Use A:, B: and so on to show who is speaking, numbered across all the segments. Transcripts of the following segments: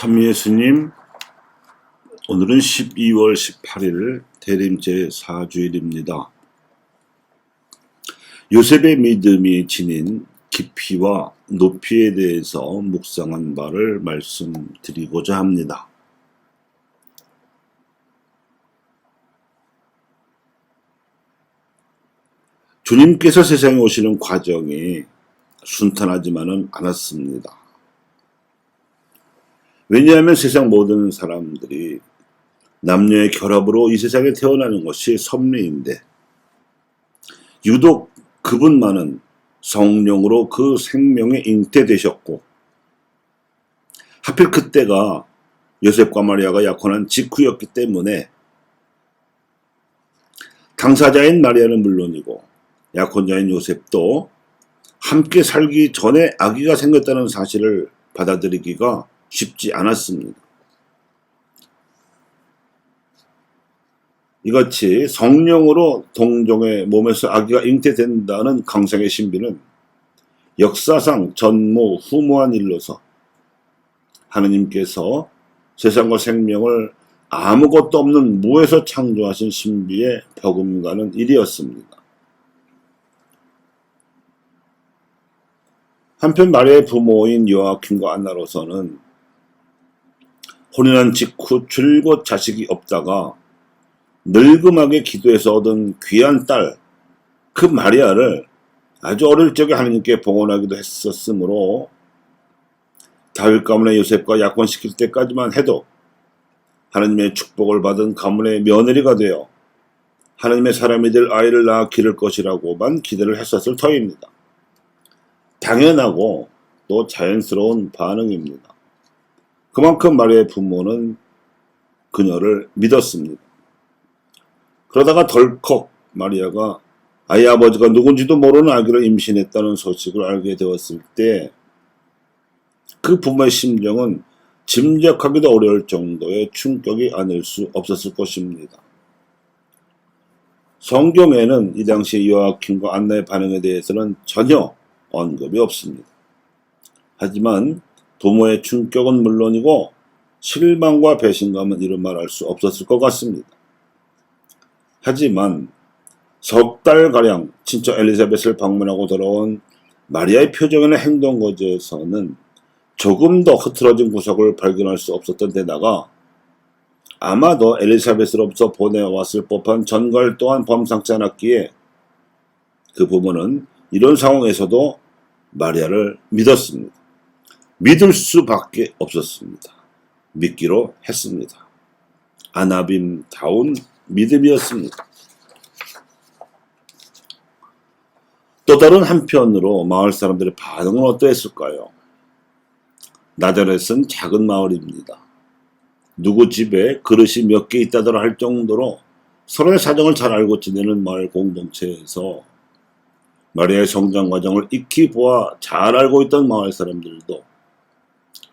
A: 참 예수님, 오늘은 12월 18일 대림 제4주일입니다. 요셉의 믿음이 지닌 깊이와 높이에 대해서 묵상한 바를 말씀드리고자 합니다. 주님께서 세상에 오시는 과정이 순탄하지만은 않았습니다. 왜냐하면 세상 모든 사람들이 남녀의 결합으로 이 세상에 태어나는 것이 섭리인데 유독 그분만은 성령으로 그 생명에 잉태되셨고 하필 그때가 요셉과 마리아가 약혼한 직후였기 때문에 당사자인 마리아는 물론이고 약혼자인 요셉도 함께 살기 전에 아기가 생겼다는 사실을 받아들이기가 쉽지 않았습니다. 이같이 성령으로 동정의 몸에서 아기가 잉태된다는 강상의 신비는 역사상 전무후무한 일로서 하느님께서 세상과 생명을 아무것도 없는 무에서 창조하신 신비에 버금가는 일이었습니다. 한편 마리아의 부모인 요아킴과 안나로서는 혼인한 직후 줄곧 자식이 없다가 늙음하게 기도해서 얻은 귀한 딸, 그 마리아를 아주 어릴 적에 하느님께 봉헌하기도 했었으므로 다윗 가문의 요셉과 약혼시킬 때까지만 해도 하느님의 축복을 받은 가문의 며느리가 되어 하느님의 사람이 될 아이를 낳아 기를 것이라고만 기대를 했었을 터입니다. 당연하고 또 자연스러운 반응입니다. 그만큼 마리아의 부모는 그녀를 믿었습니다. 그러다가 덜컥 마리아가 아이 아버지가 누군지도 모르는 아기를 임신했다는 소식을 알게 되었을 때 그 부모의 심정은 짐작하기도 어려울 정도의 충격이 아닐 수 없었을 것입니다. 성경에는 이 당시 요아킴과 안나의 반응에 대해서는 전혀 언급이 없습니다. 하지만 부모의 충격은 물론이고 실망과 배신감은 이루 말할 수 없었을 것 같습니다. 하지만 석 달가량 친척 엘리자벳을 방문하고 돌아온 마리아의 표정이나 행동 거지에서는 조금 더 흐트러진 구석을 발견할 수 없었던 데다가 아마도 엘리자벳으로부터 보내왔을 법한 전갈 또한 범상치 않았기에 그 부모는 이런 상황에서도 마리아를 믿었습니다. 믿을 수밖에 없었습니다. 믿기로 했습니다. 아나빔다운 믿음이었습니다. 또 다른 한편으로 마을 사람들의 반응은 어떠했을까요? 나자렛은 작은 마을입니다. 누구 집에 그릇이 몇 개 있다더라 할 정도로 서로의 사정을 잘 알고 지내는 마을 공동체에서 마리아의 성장 과정을 익히 보아 잘 알고 있던 마을 사람들도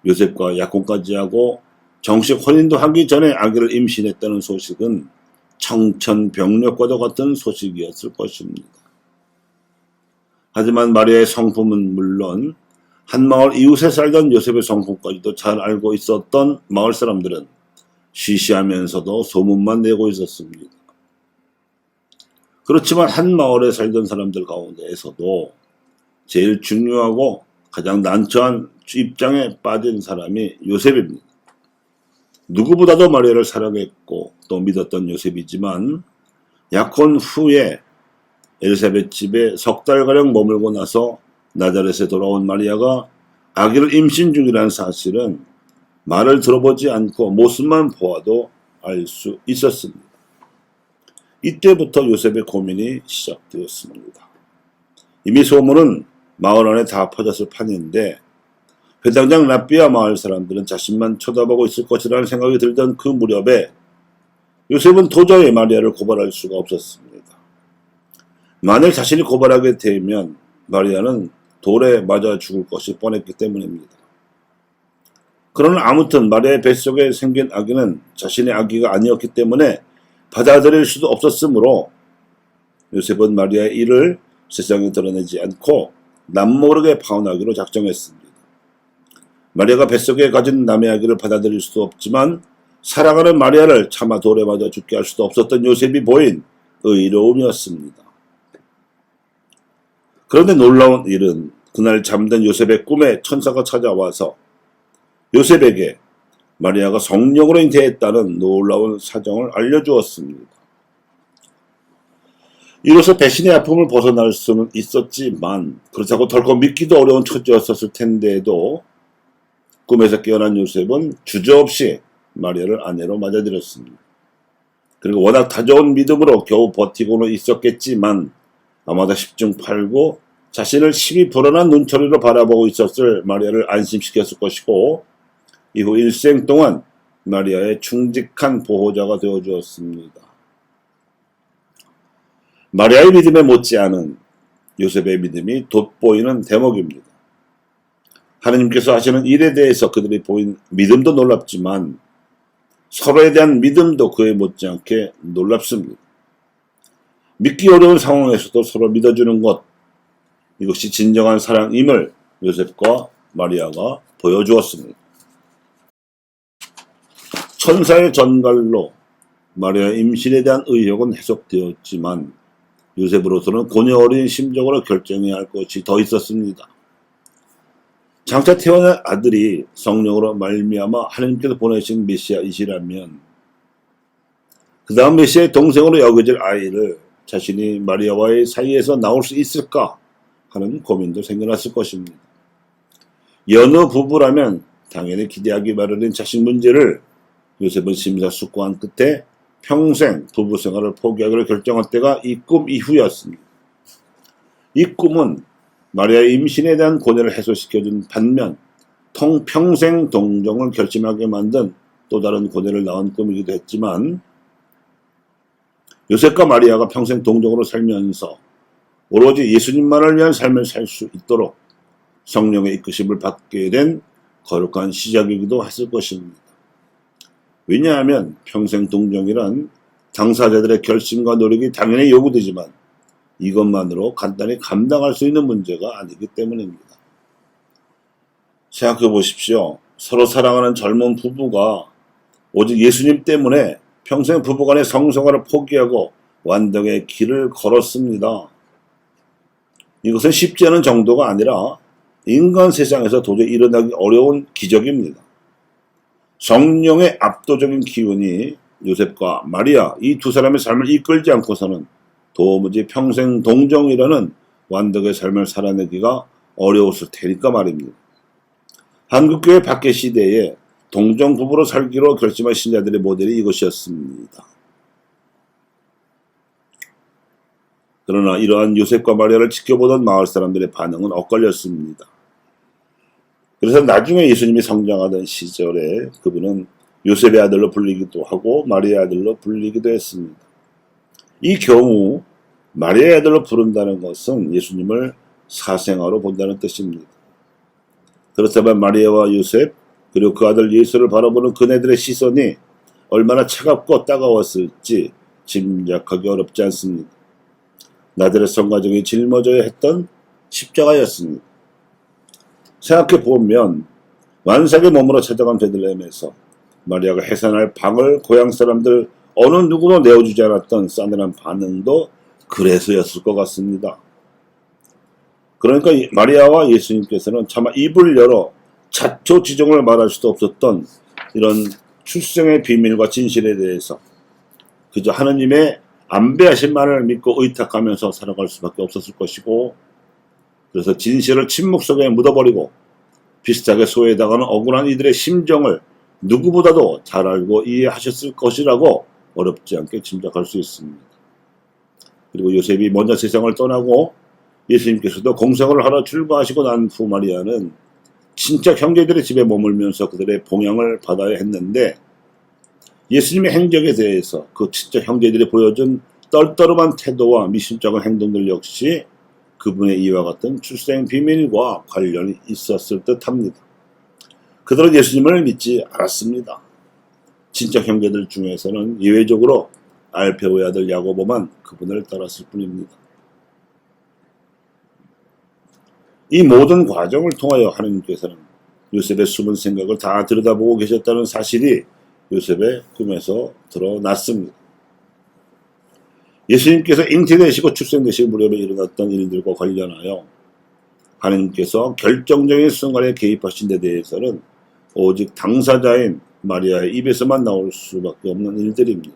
A: 요셉과 약혼까지 하고 정식 혼인도 하기 전에 아기를 임신했다는 소식은 청천벽력과도 같은 소식이었을 것입니다. 하지만 마리아의 성품은 물론 한 마을 이웃에 살던 요셉의 성품까지도 잘 알고 있었던 마을 사람들은 시시하면서도 소문만 내고 있었습니다. 그렇지만 한 마을에 살던 사람들 가운데에서도 제일 중요하고 가장 난처한 입장에 빠진 사람이 요셉입니다. 누구보다도 마리아를 사랑했고 또 믿었던 요셉이지만 약혼 후에 엘리사벳 집에 석 달가량 머물고 나서 나자렛에 돌아온 마리아가 아기를 임신 중이라는 사실은 말을 들어보지 않고 모습만 보아도 알 수 있었습니다. 이때부터 요셉의 고민이 시작되었습니다. 이미 소문은 마을 안에 다 퍼졌을 판인데 회당장 라비아 마을 사람들은 자신만 쳐다보고 있을 것이라는 생각이 들던 그 무렵에 요셉은 도저히 마리아를 고발할 수가 없었습니다. 만일 자신이 고발하게 되면 마리아는 돌에 맞아 죽을 것이 뻔했기 때문입니다. 그러나 아무튼 마리아의 뱃속에 생긴 아기는 자신의 아기가 아니었기 때문에 받아들일 수도 없었으므로 요셉은 마리아의 일을 세상에 드러내지 않고 남모르게 파혼하기로 작정했습니다. 마리아가 뱃속에 가진 남의 아기를 받아들일 수도 없지만 사랑하는 마리아를 차마 돌에 맞아 죽게 할 수도 없었던 요셉이 보인 의로움이었습니다. 그런데 놀라운 일은 그날 잠든 요셉의 꿈에 천사가 찾아와서 요셉에게 마리아가 성령으로 잉태했다는 놀라운 사정을 알려주었습니다. 이로써 배신의 아픔을 벗어날 수는 있었지만 그렇다고 덜컥 믿기도 어려운 처지였었을 텐데도 꿈에서 깨어난 요셉은 주저없이 마리아를 아내로 맞아들였습니다. 그리고 워낙 다져온 믿음으로 겨우 버티고는 있었겠지만 아마도 10중 8구 자신을 심히 불안한 눈초리로 바라보고 있었을 마리아를 안심시켰을 것이고 이후 일생 동안 마리아의 충직한 보호자가 되어주었습니다. 마리아의 믿음에 못지않은 요셉의 믿음이 돋보이는 대목입니다. 하느님께서 하시는 일에 대해서 그들이 보인 믿음도 놀랍지만 서로에 대한 믿음도 그에 못지않게 놀랍습니다. 믿기 어려운 상황에서도 서로 믿어주는 것, 이것이 진정한 사랑임을 요셉과 마리아가 보여주었습니다. 천사의 전갈로 마리아의 임신에 대한 의혹은 해석되었지만 요셉으로서는 고뇌 어린 심정으로 결정해야 할 것이 더 있었습니다. 장차 태어난 아들이 성령으로 말미암아 하나님께서 보내신 메시아이시라면 그 다음 메시아의 동생으로 여겨질 아이를 자신이 마리아와의 사이에서 나올 수 있을까 하는 고민도 생겨났을 것입니다. 여느 부부라면 당연히 기대하기 마련인 자식 문제를 요셉은 심사숙고한 끝에 평생 부부 생활을 포기하기로 결정한 때가 이 꿈 이후였습니다. 이 꿈은 마리아의 임신에 대한 고뇌를 해소시켜준 반면 평생 동정을 결심하게 만든 또 다른 고뇌를 낳은 꿈이기도 했지만 요셉과 마리아가 평생 동정으로 살면서 오로지 예수님만을 위한 삶을 살 수 있도록 성령의 이끄심을 받게 된 거룩한 시작이기도 했을 것입니다. 왜냐하면 평생 동정이란 당사자들의 결심과 노력이 당연히 요구되지만 이것만으로 간단히 감당할 수 있는 문제가 아니기 때문입니다. 생각해 보십시오. 서로 사랑하는 젊은 부부가 오직 예수님 때문에 평생 부부간의 성생활을 포기하고 완덕의 길을 걸었습니다. 이것은 쉽지 않은 정도가 아니라 인간 세상에서 도저히 일어나기 어려운 기적입니다. 성령의 압도적인 기운이 요셉과 마리아 이 두 사람의 삶을 이끌지 않고서는 도무지 평생 동정이라는 완덕의 삶을 살아내기가 어려웠을 테니까 말입니다. 한국교회 박해 시대에 동정 부부로 살기로 결심한 신자들의 모델이 이것이었습니다. 그러나 이러한 요셉과 마리아를 지켜보던 마을 사람들의 반응은 엇갈렸습니다. 그래서 나중에 예수님이 성장하던 시절에 그분은 요셉의 아들로 불리기도 하고 마리아의 아들로 불리기도 했습니다. 이 경우 마리아의 아들로 부른다는 것은 예수님을 사생아로 본다는 뜻입니다. 그렇다면 마리아와 요셉 그리고 그 아들 예수를 바라보는 그네들의 시선이 얼마나 차갑고 따가웠을지 짐작하기 어렵지 않습니다. 나자렛 가정이 짊어져야 했던 십자가였습니다. 생각해보면 완삭의 몸으로 찾아간 베들레헴에서 마리아가 해산할 방을 고향 사람들 어느 누구도 내어주지 않았던 싸늘한 반응도 그래서였을 것 같습니다. 그러니까 마리아와 예수님께서는 차마 입을 열어 자초지종을 말할 수도 없었던 이런 출생의 비밀과 진실에 대해서 그저 하느님의 안배하신만을 믿고 의탁하면서 살아갈 수밖에 없었을 것이고 그래서 진실을 침묵 속에 묻어버리고 비슷하게 소외당하는 억울한 이들의 심정을 누구보다도 잘 알고 이해하셨을 것이라고 어렵지 않게 짐작할 수 있습니다. 그리고 요셉이 먼저 세상을 떠나고 예수님께서도 공생을 하러 출가하시고 난 후 마리아는 친척 형제들의 집에 머물면서 그들의 봉양을 받아야 했는데 예수님의 행적에 대해서 그 친척 형제들이 보여준 떨떠름한 태도와 미심쩍은 행동들 역시 그분의 이와 같은 출생 비밀과 관련이 있었을 듯합니다. 그들은 예수님을 믿지 않았습니다. 친척 형제들 중에서는 예외적으로 알페오의 아들 야고보만 그분을 따랐을 뿐입니다. 이 모든 과정을 통하여 하느님께서는 요셉의 숨은 생각을 다 들여다보고 계셨다는 사실이 요셉의 꿈에서 드러났습니다. 예수님께서 잉태되시고 출생되실 무렵에 일어났던 일들과 관련하여 하나님께서 결정적인 순간에 개입하신 데 대해서는 오직 당사자인 마리아의 입에서만 나올 수밖에 없는 일들입니다.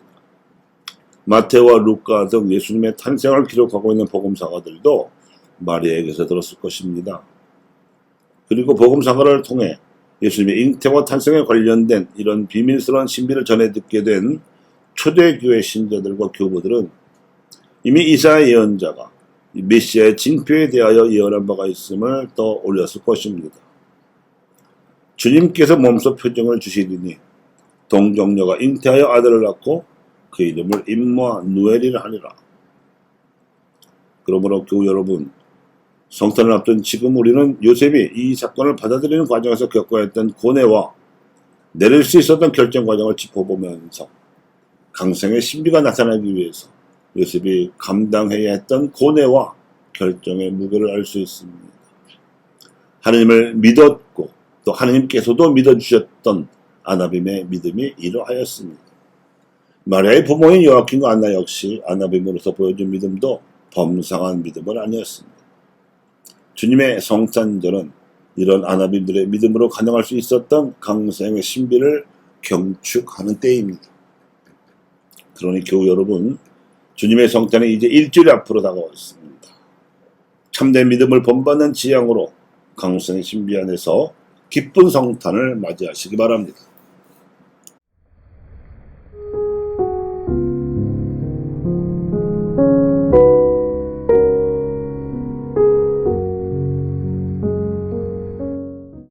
A: 마테오와 루카 등 예수님의 탄생을 기록하고 있는 복음사가들도 마리아에게서 들었을 것입니다. 그리고 복음사가를 통해 예수님의 잉태와 탄생에 관련된 이런 비밀스러운 신비를 전해 듣게 된 초대교회 신자들과 교부들은 이미 이사야 예언자가 메시아의 징표에 대하여 예언한 바가 있음을 떠올렸을 것입니다. 주님께서 몸소 표징을 주시리니 동정녀가 잉태하여 아들을 낳고 그 이름을 임마누엘이라 하리라. 그러므로 교우 여러분, 성탄을 앞둔 지금 우리는 요셉이 이 사건을 받아들이는 과정에서 겪어야 했던 고뇌와 내릴 수 있었던 결정 과정을 짚어보면서 강성의 신비가 나타나기 위해서 요셉이 감당해야 했던 고뇌와 결정의 무게를 알 수 있습니다. 하느님을 믿었고 또 하느님께서도 믿어주셨던 아나빔의 믿음이 이러하였습니다. 마리아의 부모인 요아kim과 안나 역시 아나빔으로서 보여준 믿음도 범상한 믿음은 아니었습니다. 주님의 성탄절은 이런 아나빔들의 믿음으로 가능할 수 있었던 강성의 신비를 경축하는 때입니다. 그러니 교우 여러분, 주님의 성탄이 이제 일주일 앞으로 다가왔습니다. 참된 믿음을 본받는 지향으로 강성의 신비 안에서 기쁜 성탄을 맞이하시기 바랍니다.